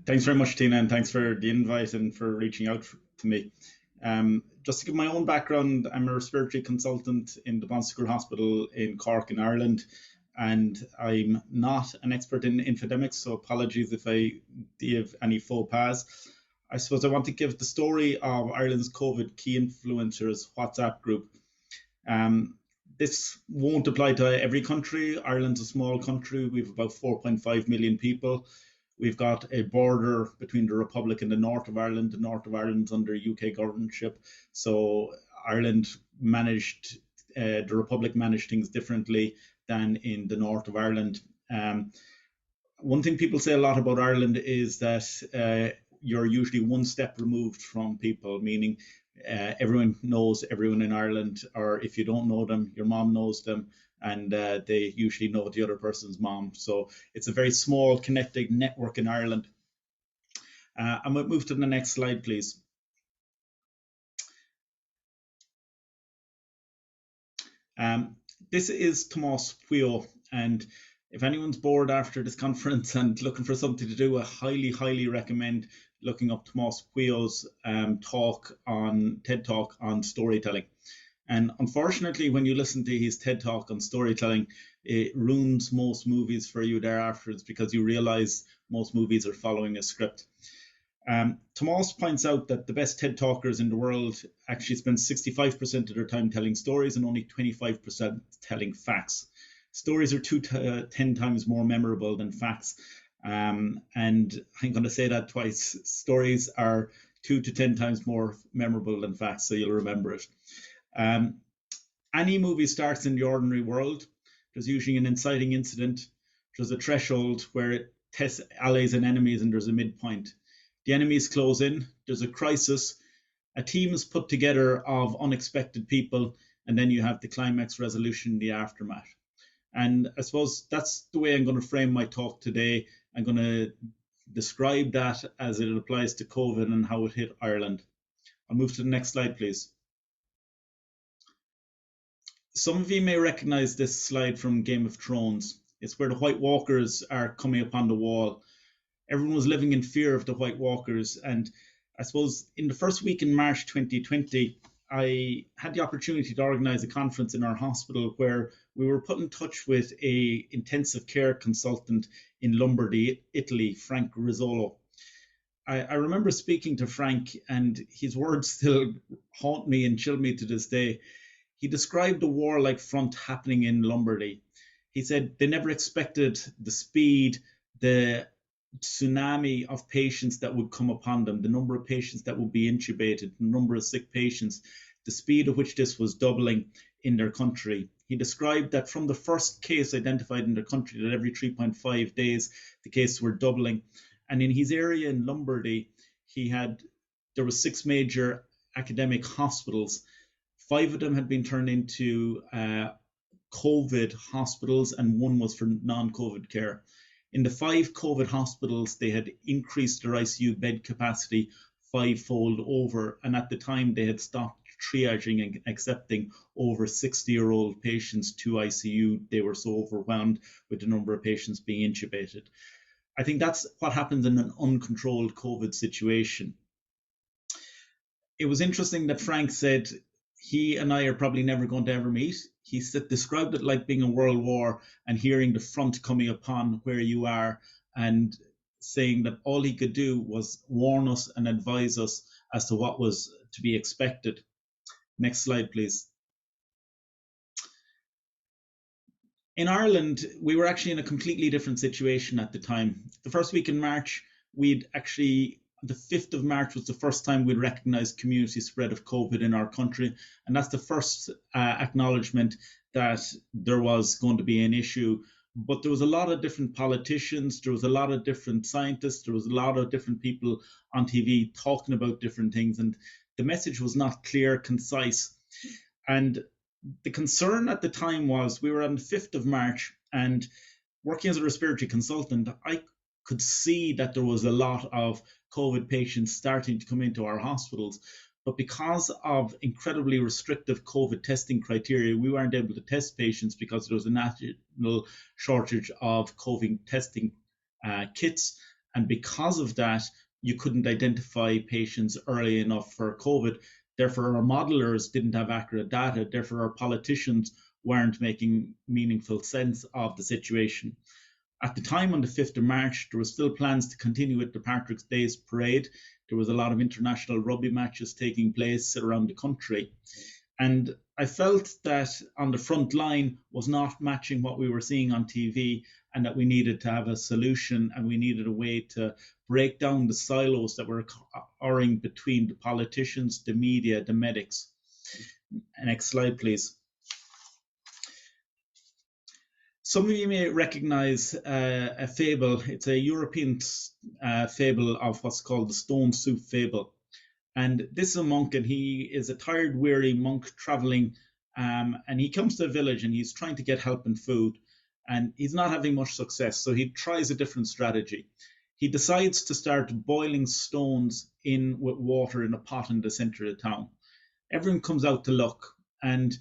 Thanks very much, Tina, and thanks for the invite and for reaching out to me. Just to give my own background, I'm a respiratory consultant in the Bonsecourt Hospital in Cork, in Ireland, and I'm not an expert in infodemics, so apologies if I give any faux pas. I suppose I want to give the story of Ireland's COVID key influencers WhatsApp group. This won't apply to every country. Ireland's a small country. We've about 4.5 million people. We've got a border between the Republic and the north of Ireland. The north of Ireland's under UK governorship. So Ireland managed, the Republic managed things differently than in the north of Ireland. One thing people say a lot about Ireland is that you're usually one step removed from people, meaning everyone knows everyone in Ireland, or if you don't know them, your mom knows them, and they usually know the other person's mom. So it's a very small connected network in Ireland. I might move to the next slide, please. This is Tomás Puyo, and if anyone's bored after this conference and looking for something to do, I highly recommend looking up Tomás Puyo's TED Talk on storytelling. And unfortunately, when you listen to his TED Talk on storytelling, it ruins most movies for you thereafter, because you realize most movies are following a script. Tomás points out that the best TED Talkers in the world actually spend 65% of their time telling stories and only 25% telling facts. Stories are 10 times more memorable than facts. And I'm going to say that twice. Stories are 2 to 10 times more memorable than facts, so you'll remember it. Any movie starts in the ordinary world. There's usually an inciting incident. There's a threshold where it tests allies and enemies, and there's a midpoint. The enemies close in. There's a crisis. A team is put together of unexpected people, and then you have the climax resolution, the aftermath. And I suppose that's the way I'm going to frame my talk today. I'm going to describe that as it applies to COVID and how it hit Ireland. I'll move to the next slide, please. Some of you may recognize this slide from Game of Thrones. It's where the White Walkers are coming upon the wall. Everyone was living in fear of the White Walkers. And I suppose in the first week in March 2020, I had the opportunity to organize a conference in our hospital where we were put in touch with an intensive care consultant in Lombardy, Italy, Frank Rizzolo. I remember speaking to Frank, and his words still haunt me and chill me to this day. He described a warlike front happening in Lombardy. He said they never expected the speed, the tsunami of patients that would come upon them, the number of patients that would be intubated, the number of sick patients, the speed at which this was doubling in their country. He described that from the first case identified in their country, that every 3.5 days, the cases were doubling. And in his area in Lombardy, there were 6 major academic hospitals. 5 of them had been turned into COVID hospitals, and 1 was for non-COVID care. In the 5 COVID hospitals, they had increased their ICU bed capacity 5-fold over, and at the time they had stopped triaging and accepting over 60-year-old patients to ICU. They were so overwhelmed with the number of patients being intubated. I think that's what happens in an uncontrolled COVID situation. It was interesting that Frank said he and I are probably never going to ever meet. He described it like being a world war and hearing the front coming upon where you are, and saying that all he could do was warn us and advise us as to what was to be expected. Next slide, please. In Ireland, we were actually in a completely different situation at the time. The first week in March, the 5th of March was the first time we'd recognized community spread of COVID in our country. And that's the first acknowledgement that there was going to be an issue. But there was a lot of different politicians, there was a lot of different scientists, there was a lot of different people on TV talking about different things. And the message was not clear, concise. And the concern at the time was, we were on the 5th of March, and working as a respiratory consultant, I could see that there was a lot of COVID patients starting to come into our hospitals. But because of incredibly restrictive COVID testing criteria, we weren't able to test patients because there was a national shortage of COVID testing kits. And because of that, you couldn't identify patients early enough for COVID. Therefore, our modelers didn't have accurate data. Therefore, our politicians weren't making meaningful sense of the situation. At the time, on the 5th of March, there were still plans to continue with the Patrick's Days parade. There was a lot of international rugby matches taking place around the country. And I felt that on the front line was not matching what we were seeing on TV, and that we needed to have a solution, and we needed a way to break down the silos that were occurring between the politicians, the media, the medics. Next slide, please. Some of you may recognize a fable. It's a European fable of what's called the stone soup fable. And this is a monk, and he is a tired, weary monk traveling. And he comes to a village, and he's trying to get help and food. And he's not having much success. So he tries a different strategy. He decides to start boiling stones in with water in a pot in the center of the town. Everyone comes out to look. And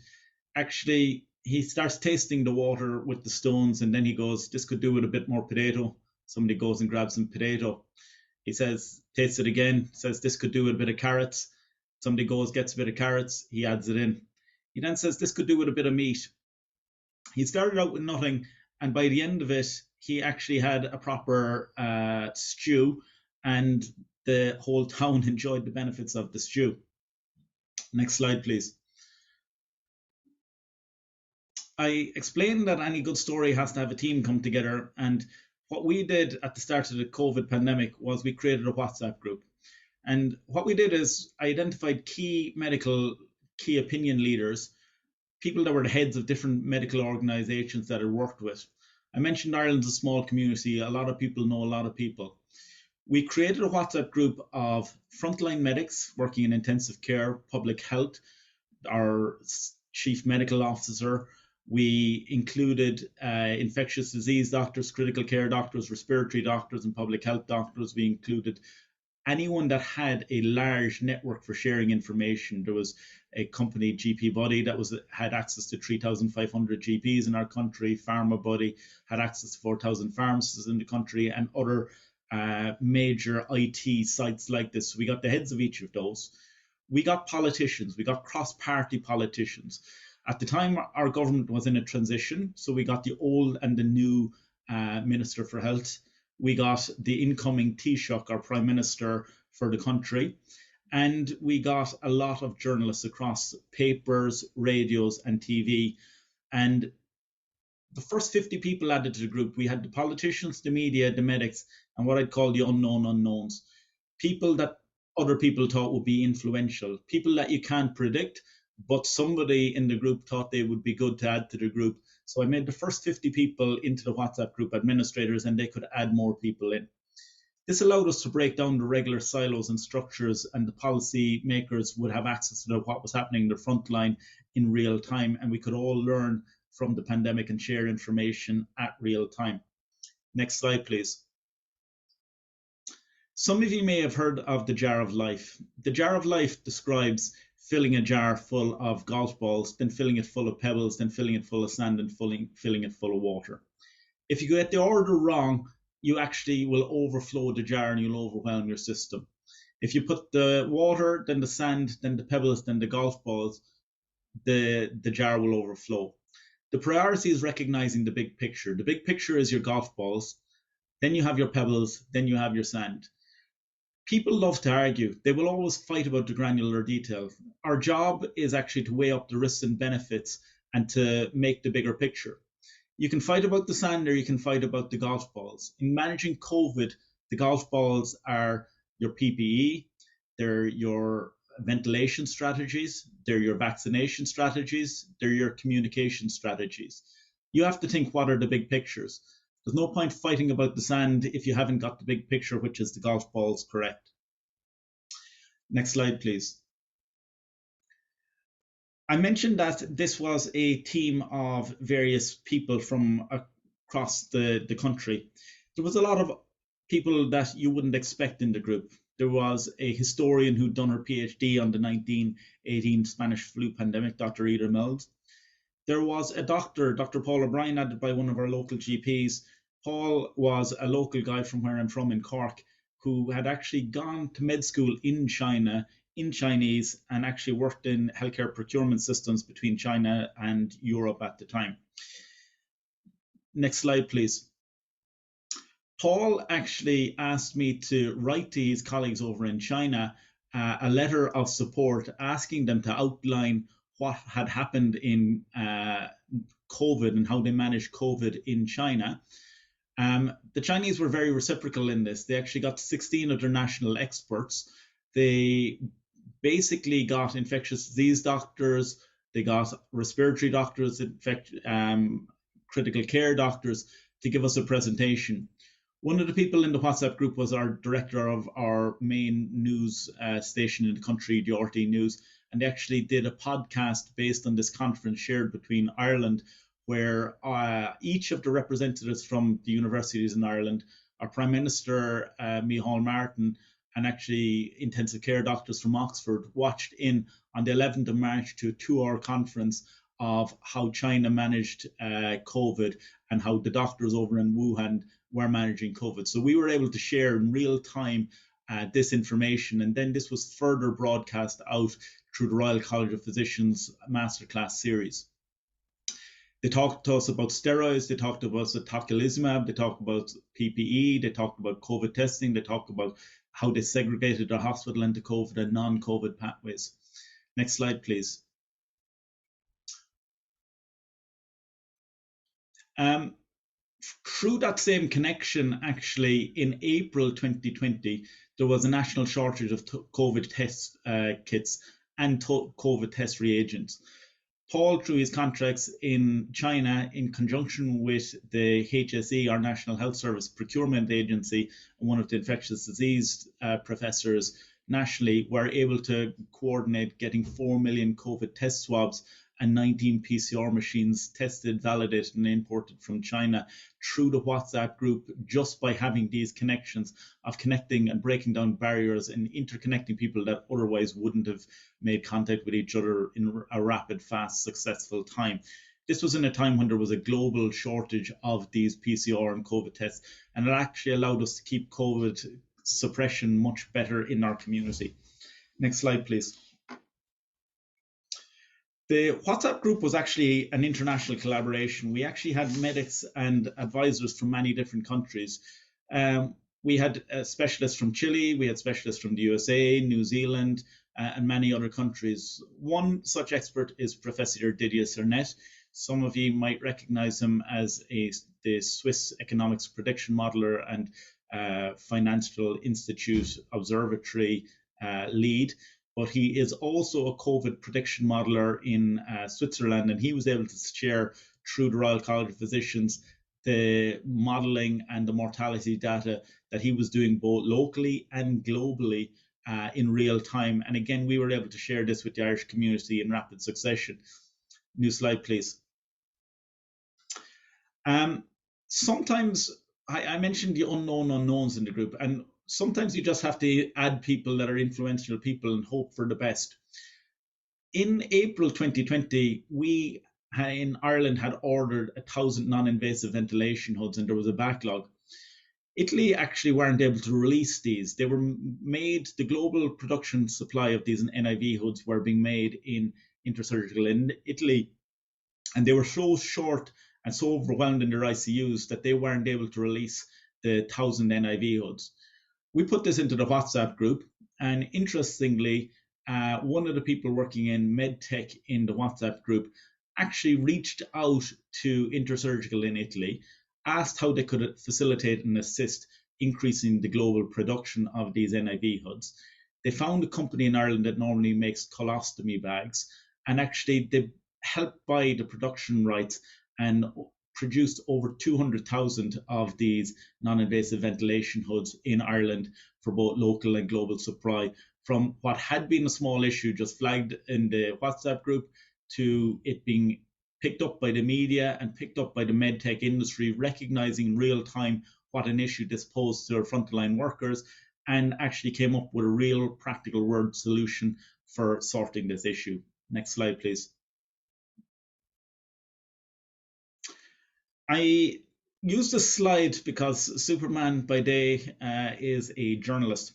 actually, he starts tasting the water with the stones, and then he goes, this could do with a bit more potato. Somebody goes and grabs some potato. He says, tastes it again, says this could do with a bit of carrots. Somebody goes, gets a bit of carrots, he adds it in. He then says this could do with a bit of meat. He started out with nothing, and by the end of it, he actually had a proper stew, and the whole town enjoyed the benefits of the stew. Next slide, please. I explained that any good story has to have a team come together, and what we did at the start of the COVID pandemic was we created a WhatsApp group. And what we did is identified key opinion leaders, people that were the heads of different medical organizations that I worked with. I mentioned Ireland's a small community. A lot of people know a lot of people. We created a WhatsApp group of frontline medics working in intensive care, public health, our chief medical officer. We included infectious disease doctors, critical care doctors, respiratory doctors, and public health doctors. We included anyone that had a large network for sharing information. There was a company, GP Buddy, that had access to 3,500 GPs in our country. Pharma Buddy had access to 4,000 pharmacists in the country, and other major IT sites like this. We got the heads of each of those. We got politicians. We got cross-party politicians. At the time, our government was in a transition, so we got the old and the new Minister for Health. We got the incoming Taoiseach, our Prime Minister for the country, and we got a lot of journalists across papers, radios, and TV. And the first 50 people added to the group, we had the politicians, the media, the medics, and what I'd call the unknown unknowns. People that other people thought would be influential, people that you can't predict, but somebody in the group thought they would be good to add to the group. So I made the first 50 people into the WhatsApp group administrators, and they could add more people in. This allowed us to break down the regular silos and structures, and the policy makers would have access to what was happening in the front line in real time, and we could all learn from the pandemic and share information at real time. Next slide, please. Some of you may have heard of the jar of life. The jar of life describes filling a jar full of golf balls, then filling it full of pebbles, then filling it full of sand, and filling it full of water. If you get the order wrong, you actually will overflow the jar and you'll overwhelm your system. If you put the water, then the sand, then the pebbles, then the golf balls, the jar will overflow. The priority is recognizing the big picture. The big picture is your golf balls, then you have your pebbles, then you have your sand. People love to argue. They will always fight about the granular detail. Our job is actually to weigh up the risks and benefits and to make the bigger picture. You can fight about the sand or you can fight about the golf balls. In managing COVID, the golf balls are your PPE, they're your ventilation strategies, they're your vaccination strategies, they're your communication strategies. You have to think, what are the big pictures? There's no point fighting about the sand if you haven't got the big picture, which is the golf balls, correct. Next slide, please. I mentioned that this was a team of various people from across the country. There was a lot of people that you wouldn't expect in the group. There was a historian who'd done her PhD on the 1918 Spanish flu pandemic, Dr. Ida Mills. There was a doctor, Dr. Paul O'Brien, added by one of our local GPs, Paul was a local guy from where I'm from in Cork who had actually gone to med school in China in Chinese and actually worked in healthcare procurement systems between China and Europe at the time. Next slide, please. Paul actually asked me to write to his colleagues over in China a letter of support, asking them to outline what had happened in COVID and how they managed COVID in China. The Chinese were very reciprocal in this. They actually got 16 of their national experts. They basically got infectious disease doctors, they got respiratory doctors, critical care doctors to give us a presentation. One of the people in the WhatsApp group was our director of our main news station in the country, the RT News, and they actually did a podcast based on this conference shared between Ireland, where each of the representatives from the universities in Ireland, our Prime Minister, Micheál Martin, and actually intensive care doctors from Oxford watched in on the 11th of March to a 2-hour conference of how China managed COVID and how the doctors over in Wuhan were managing COVID. So we were able to share in real time this information, and then this was further broadcast out through the Royal College of Physicians Masterclass series. They talked to us about steroids, they talked about tocilizumab, they talked about PPE, they talked about COVID testing, they talked about how they segregated their hospital into COVID and non-COVID pathways. Next slide, please. Through that same connection, actually, in April 2020, there was a national shortage of COVID test kits and COVID test reagents. Paul, through his contracts in China, in conjunction with the HSE, our National Health Service Procurement Agency, and one of the infectious disease professors nationally, were able to coordinate getting 4 million COVID test swabs and 19 PCR machines tested, validated, and imported from China through the WhatsApp group, just by having these connections of connecting and breaking down barriers and interconnecting people that otherwise wouldn't have made contact with each other in a rapid, fast, successful time. This was in a time when there was a global shortage of these PCR and COVID tests, and it actually allowed us to keep COVID suppression much better in our community. Next slide, please. The WhatsApp group was actually an international collaboration. We actually had medics and advisors from many different countries. We had specialists from Chile, we had specialists from the USA, New Zealand, and many other countries. One such expert is Professor Didier Cernet. Some of you might recognize him as the Swiss economics prediction modeler and Financial Institute Observatory lead. But he is also a COVID prediction modeler in Switzerland, and he was able to share through the Royal College of Physicians the modeling and the mortality data that he was doing both locally and globally in real time. And again, we were able to share this with the Irish community in rapid succession. New slide, please. Sometimes I mentioned the unknown unknowns in the group, and sometimes you just have to add people that are influential people and hope for the best. In April 2020, we in Ireland had ordered 1,000 non-invasive ventilation hoods, and there was a backlog. Italy actually weren't able to release these. They were made, the global production supply of these NIV hoods were being made in intersurgical in Italy, and they were so short and so overwhelmed in their ICUs that they weren't able to release the 1,000 NIV hoods. We put this into the WhatsApp group, and interestingly, one of the people working in medtech in the WhatsApp group actually reached out to Intersurgical in Italy, asked how they could facilitate and assist increasing the global production of these NIV hoods. They found a company in Ireland that normally makes colostomy bags, and actually they helped buy the production rights and produced over 200,000 of these non-invasive ventilation hoods in Ireland for both local and global supply, from what had been a small issue just flagged in the WhatsApp group to it being picked up by the media and picked up by the medtech industry, recognizing in real time what an issue this posed to our frontline workers, and actually came up with a real practical word solution for sorting this issue. Next slide, please. I use this slide because Superman by day is a journalist.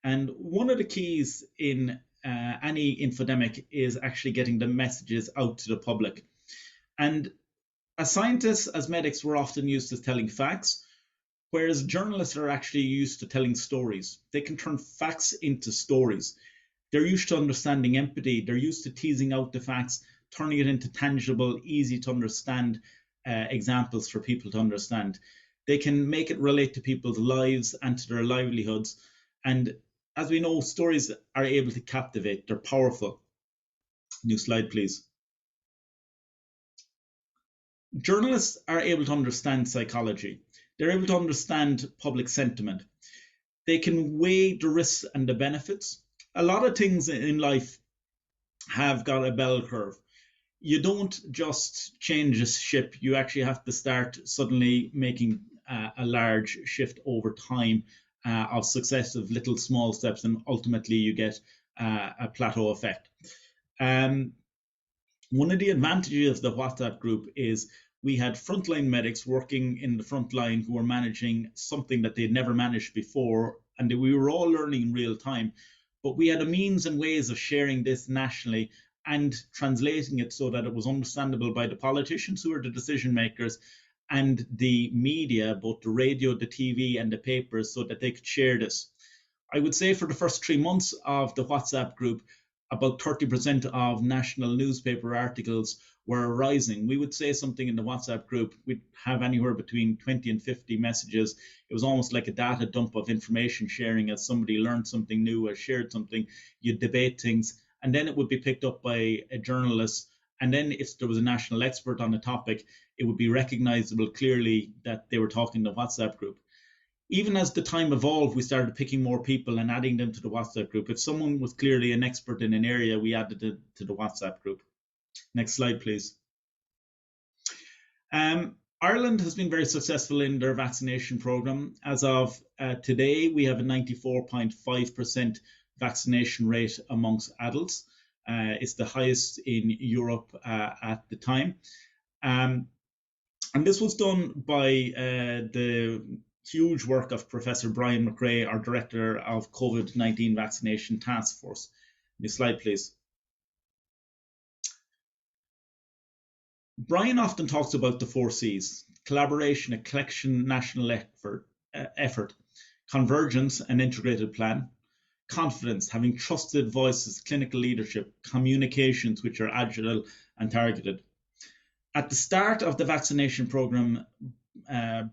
And one of the keys in any infodemic is actually getting the messages out to the public. And as scientists, as medics, we're often used to telling facts, whereas journalists are actually used to telling stories. They can turn facts into stories. They're used to understanding empathy. They're used to teasing out the facts, turning it into tangible, easy to understand examples for people to understand. They can make it relate to people's lives and to their livelihoods. And as we know, stories are able to captivate. They're powerful. New slide, please. Journalists are able to understand psychology. They're able to understand public sentiment. They can weigh the risks and the benefits. A lot of things in life have got a bell curve. You don't just change a ship, you actually have to start suddenly making a large shift over time of successive little small steps, and ultimately you get a plateau effect. One of the advantages of the WhatsApp group is we had frontline medics working in the front line who were managing something that they'd never managed before, and we were all learning in real time. But we had a means and ways of sharing this nationally and translating it so that it was understandable by the politicians who are the decision makers and the media, both the radio, the TV, and the papers, so that they could share this. I would say for the first 3 months of the WhatsApp group, about 30% of national newspaper articles were rising. We would say something in the WhatsApp group, we'd have anywhere between 20 and 50 messages. It was almost like a data dump of information sharing as somebody learned something new or shared something. You'd debate things, and then it would be picked up by a journalist. And then if there was a national expert on the topic, it would be recognizable clearly that they were talking in the WhatsApp group. Even as the time evolved, we started picking more people and adding them to the WhatsApp group. If someone was clearly an expert in an area, we added it to the WhatsApp group. Next slide, please. Ireland has been very successful in their vaccination program. As of today, we have a 94.5% vaccination rate amongst adults. It's the highest in Europe at the time. And this was done by the huge work of Professor Brian McRae, our Director of COVID-19 Vaccination Task Force. Next slide, please. Brian often talks about the 4 Cs: collaboration, a collection, national effort, convergence, an integrated plan, confidence, having trusted voices, clinical leadership, communications which are agile and targeted. At the start of the vaccination program,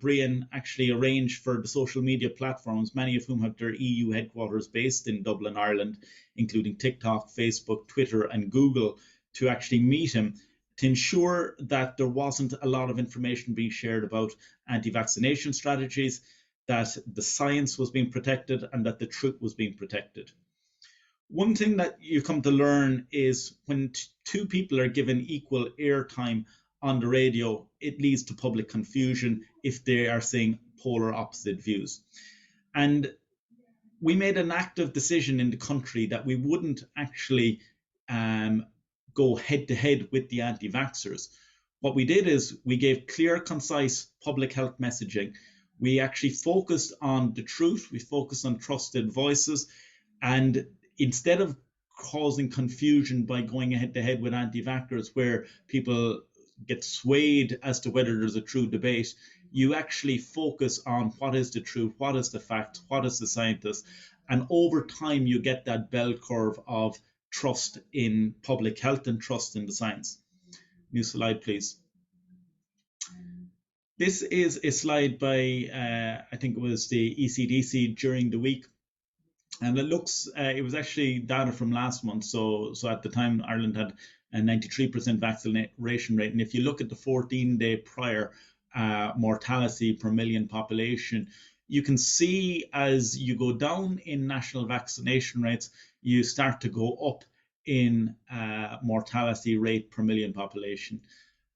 Brian actually arranged for the social media platforms, many of whom have their EU headquarters based in Dublin, Ireland, including TikTok, Facebook, Twitter, and Google, to actually meet him to ensure that there wasn't a lot of information being shared about anti-vaccination strategies, that the science was being protected, and that the truth was being protected. One thing that you come to learn is when two people are given equal airtime on the radio, it leads to public confusion if they are saying polar opposite views. And we made an active decision in the country that we wouldn't actually go head to head with the anti-vaxxers. What we did is we gave clear, concise public health messaging. We actually focused on the truth. We focused on trusted voices. And instead of causing confusion by going head to head with anti-vaxxers, where people get swayed as to whether there's a true debate, you actually focus on what is the truth, what is the fact, what is the scientist, and over time you get that bell curve of trust in public health and trust in the science. New slide, please. This is a slide by, I think it was the ECDC during the week. And it looks, it was actually data from last month. So at the time, Ireland had a 93% vaccination rate. And if you look at the 14-day prior mortality per million population, you can see as you go down in national vaccination rates, you start to go up in mortality rate per million population.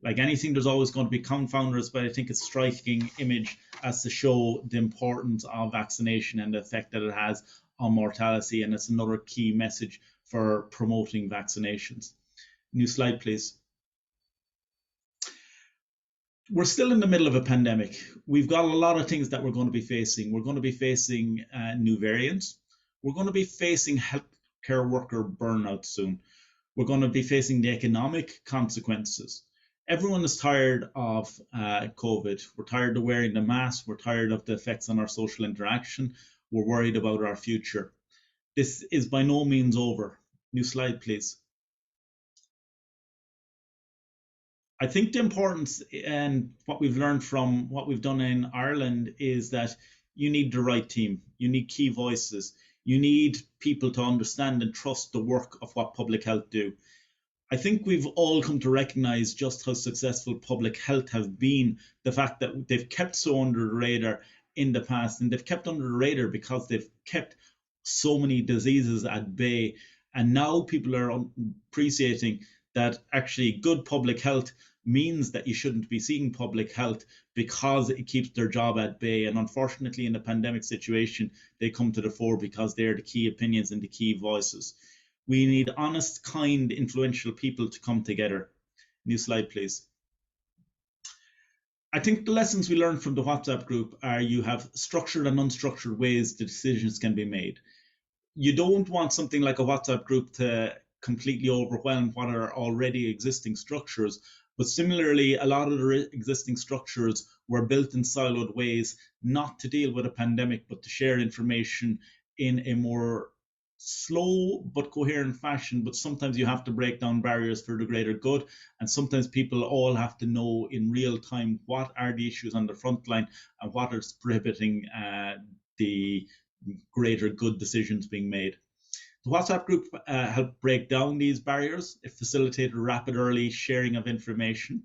Like anything, there's always going to be confounders, but I think it's a striking image as to show the importance of vaccination and the effect that it has on mortality. And it's another key message for promoting vaccinations. New slide, please. We're still in the middle of a pandemic. We've got a lot of things that we're going to be facing. We're going to be facing new variants. We're going to be facing healthcare worker burnout soon. We're going to be facing the economic consequences. Everyone is tired of COVID. We're tired of wearing the mask. We're tired of the effects on our social interaction. We're worried about our future. This is by no means over. New slide, please. I think the importance and what we've learned from what we've done in Ireland is that you need the right team, you need key voices, you need people to understand and trust the work of what public health do. I think we've all come to recognize just how successful public health have been, the fact that they've kept so under the radar in the past, and they've kept under the radar because they've kept so many diseases at bay. And now people are appreciating that actually good public health means that you shouldn't be seeing public health because it keeps their job at bay. And unfortunately, in a pandemic situation, they come to the fore because they're the key opinions and the key voices. We need honest, kind, influential people to come together. New slide, please. I think the lessons we learned from the WhatsApp group are you have structured and unstructured ways the decisions can be made. You don't want something like a WhatsApp group to completely overwhelm what are already existing structures. But similarly, a lot of the existing structures were built in siloed ways, not to deal with a pandemic, but to share information in a more slow but coherent fashion. But sometimes you have to break down barriers for the greater good, and sometimes people all have to know in real time what are the issues on the front line and what is prohibiting the greater good decisions being made. The WhatsApp group helped break down these barriers. It facilitated rapid early sharing of information.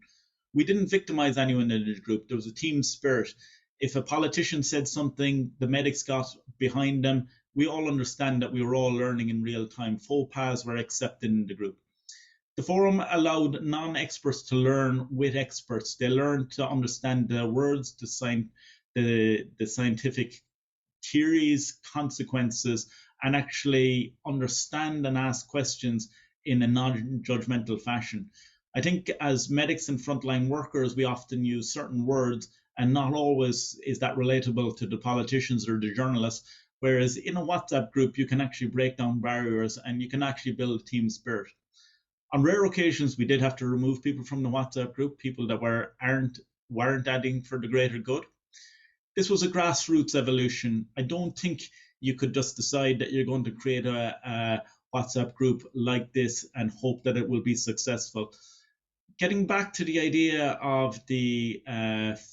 We didn't victimize anyone in the group. There was a team spirit. If a politician said something, the medics got behind them. We all understand that we were all learning in real time. Faux pas were accepted in the group. The forum allowed non-experts to learn with experts. They learned to understand the words, the scientific theories, consequences, and actually understand and ask questions in a non-judgmental fashion. I think as medics and frontline workers, we often use certain words, and not always is that relatable to the politicians or the journalists. Whereas in a WhatsApp group, you can actually break down barriers and you can actually build team spirit. On rare occasions, we did have to remove people from the WhatsApp group, people that weren't adding for the greater good. This was a grassroots evolution. I don't think you could just decide that you're going to create a WhatsApp group like this and hope that it will be successful. Getting back to the idea of the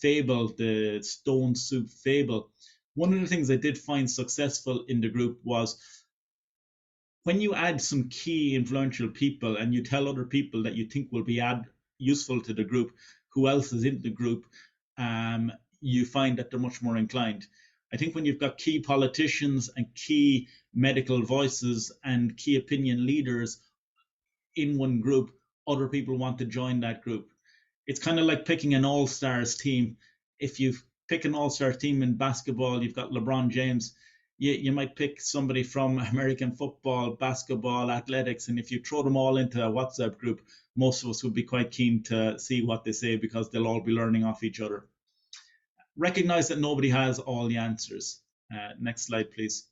fable, the stone soup fable, one of the things I did find successful in the group was when you add some key influential people and you tell other people that you think will be useful to the group, who else is in the group, you find that they're much more inclined. I think when you've got key politicians and key medical voices and key opinion leaders in one group, other people want to join that group. It's kind of like picking an all-stars team. If you pick an all-star team in basketball, you've got LeBron James. You might pick somebody from American football, basketball, athletics, and if you throw them all into a WhatsApp group, most of us would be quite keen to see what they say because they'll all be learning off each other. Recognize that nobody has all the answers. Next slide, please.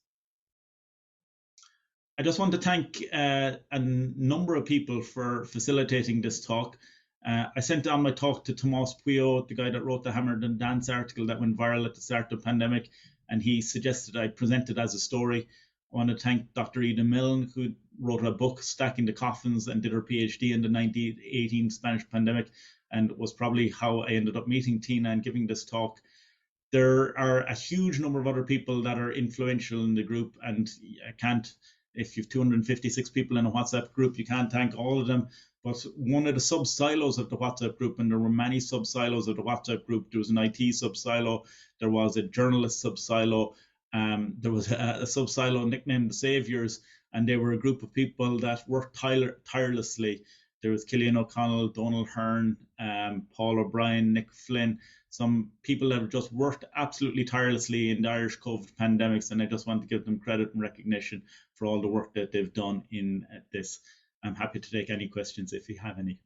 I just want to thank a number of people for facilitating this talk. I sent on my talk to Tomas Puyo, the guy that wrote the Hammered and Dance article that went viral at the start of the pandemic, and he suggested I present it as a story. I want to thank Dr. Ida Milne, who wrote a book, Stacking the Coffins, and did her PhD in the 1918 Spanish pandemic, and was probably how I ended up meeting Tina and giving this talk. There are a huge number of other people that are influential in the group, and I can't, if you've 256 people in a WhatsApp group, you can't thank all of them. But one of the sub-silos of the WhatsApp group, and there were many sub-silos of the WhatsApp group, there was an IT sub-silo, there was a journalist sub-silo, there was a sub-silo nicknamed the Saviors, and they were a group of people that worked tirelessly. There was Killian O'Connell, Donald Hearn, Paul O'Brien, Nick Flynn, some people that have just worked absolutely tirelessly in the Irish COVID pandemics, and I just want to give them credit and recognition for all the work that they've done in this. I'm happy to take any questions if you have any.